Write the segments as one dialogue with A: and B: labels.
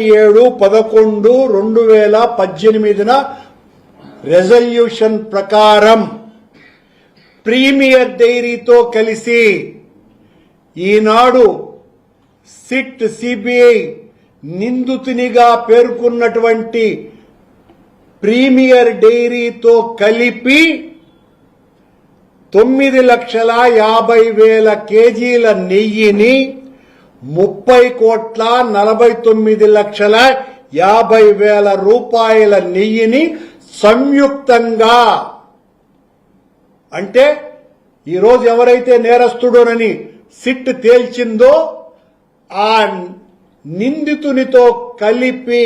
A: 7/11/2018 resolution ప్రకారం premier డైరీతో కలిసి ఈనాడు SIT CBI నిందితునిగా పేర్కొన్నటువంటి premier డైరీతో కలిపి 9,50,000 కేజీల నెయ్యిని 30,49,50,000 రూపాయల నెయ్యిని సంయుక్తంగా, అంటే ఈరోజు ఎవరైతే నేరస్తుడోనని సిట్ తేల్చిందో ఆ నిందితునితో కలిపి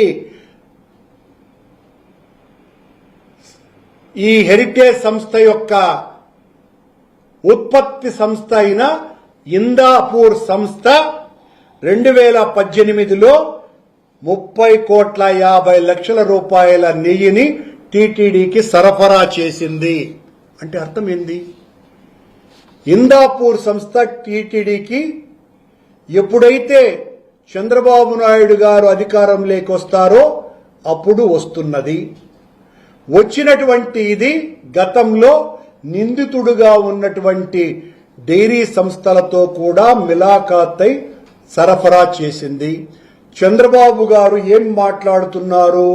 A: ఈ హెరిటేజ్ సంస్థ యొక్క ఉత్పత్తి సంస్థ అయిన ఇందాపూర్ సంస్థ 2018లో 30,50,00,000 రూపాయల నెయ్యిని టీటీడీకి సరఫరా చేసింది. అంటే అర్థం ఏంది? ఇందాపూర్ సంస్థ టీటీడీకి ఎప్పుడైతే చంద్రబాబు నాయుడు గారు అధికారంలోకి వస్తారో అప్పుడు వస్తున్నది. వచ్చినటువంటి ఇది గతంలో నిందితుడుగా ఉన్నటువంటి డైరీ సంస్థలతో కూడా మిలాఖాతై సరఫరా చేసింది. చంద్రబాబు గారు ఏం మాట్లాడుతున్నారు?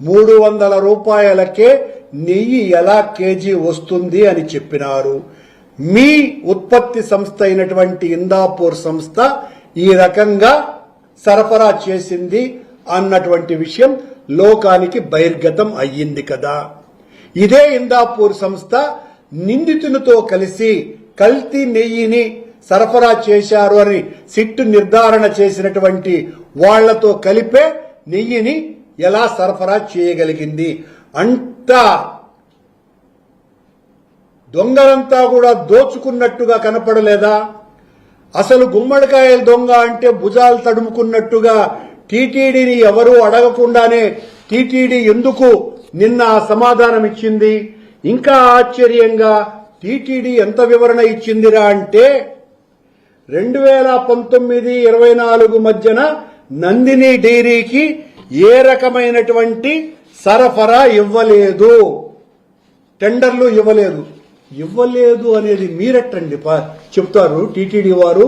A: 300 రూపాయలకే నెయ్యి ఎలా కేజీ వస్తుంది అని చెప్పినారు. మీ ఉత్పత్తి సంస్థ అయినటువంటి ఇందాపూర్ సంస్థ ఈ రకంగా సరఫరా చేసింది అన్నటువంటి విషయం లోకానికి బహిర్గతం అయ్యింది కదా. ఇదే ఇందాపూర్ సంస్థ నిందితునితో కలిసి కల్తీ నెయ్యిని సరఫరా చేశారు అని సిట్టు నిర్ధారణ చేసినటువంటి వాళ్లతో కలిపే నెయ్యిని ఎలా సరఫరా చేయగలిగింది? అంతా దొంగలంతా కూడా దోచుకున్నట్టుగా కనపడలేదా? అసలు గుమ్మడికాయల దొంగ అంటే భుజాలు తడుముకున్నట్టుగా టీటీడీని ఎవరూ అడగకుండానే టీటీడీ ఎందుకు నిన్న సమాధానం ఇచ్చింది? ఇంకా ఆశ్చర్యంగా టీటీడీ ఎంత వివరణ ఇచ్చిందిరా అంటే 2019-24 మధ్యన నందిని డైరీకి ఏ రకమైనటువంటి సరఫరా ఇవ్వలేదు, టెండర్లు ఇవ్వలేదు. ఇవ్వలేదు అనేది మీరెట్టండి చెప్తారు? టీటీడీ వారు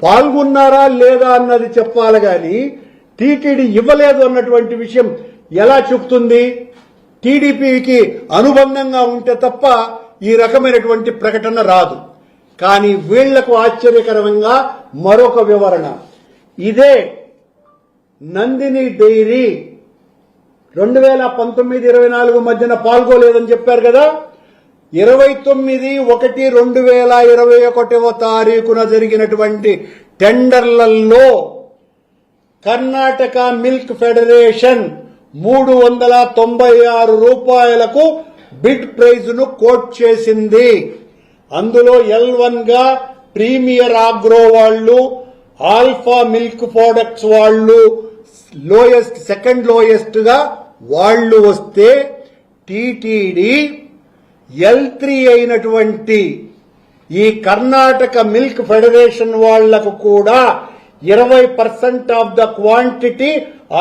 A: పాల్గొన్నారా లేదా అన్నది చెప్పాలి గాని టీటీడీ ఇవ్వలేదు అన్నటువంటి విషయం ఎలా చెప్తుంది? టీడీపీకి అనుబంధంగా ఉంటే తప్ప ఈ రకమైనటువంటి ప్రకటన రాదు. కానీ వీళ్లకు ఆశ్చర్యకరంగా మరొక వివరణ. ఇదే నందిని డైరీ 2019-24 మధ్యన పాల్గొలేదని చెప్పారు కదా. 29/1/2021 జరిగినటువంటి టెండర్లలో కర్ణాటక మిల్క్ ఫెడరేషన్ 396 రూపాయలకు బిడ్ ప్రైజ్ ను కోట్ చేసింది. అందులో L1 గా ప్రీమియర్ ఆగ్రో వాళ్ళు, ఆల్ఫా మిల్క్ ప్రొడక్ట్స్ వాళ్ళు లోయెస్ట్, సెకండ్ లోయెస్ట్ గా వాళ్ళు వస్తే టీటీడీ L3 అయినటువంటి ఈ కర్ణాటక మిల్క్ ఫెడరేషన్ వాళ్లకు కూడా 20% of the quantity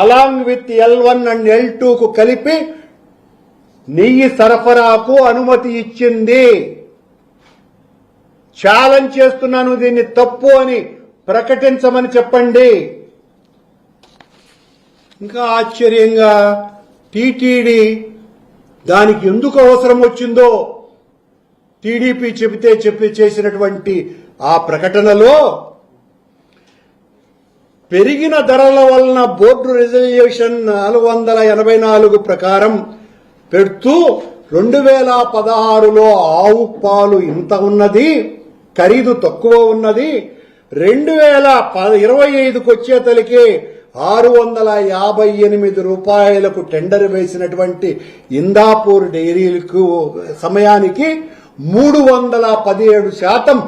A: along with L1 and L2 కు కలిపి నెయ్యి సరఫరాకు అనుమతి ఇచ్చింది. ఛాలెంజ్ చేస్తున్నాను, దీన్ని తప్పు అని ప్రకటించమని చెప్పండి. ఇంకా ఆశ్చర్యంగా టీటీడీ దానికి ఎందుకు అవసరం వచ్చిందో టీడీపీ చేసినటువంటి ఆ ప్రకటనలో పెరిగిన ధరల వలన బోర్డు రిజల్యూషన్ 484 ప్రకారం పెడుతూ 2016లో ఆవు పాలు ఇంత ఉన్నది, ఖరీదు తక్కువ ఉన్నది, 2025కు వచ్చేతలికి 658 రూపాయలకు టెండర్ వేసినటువంటి ఇందాపూర్ డైరీలకు సమయానికి 317%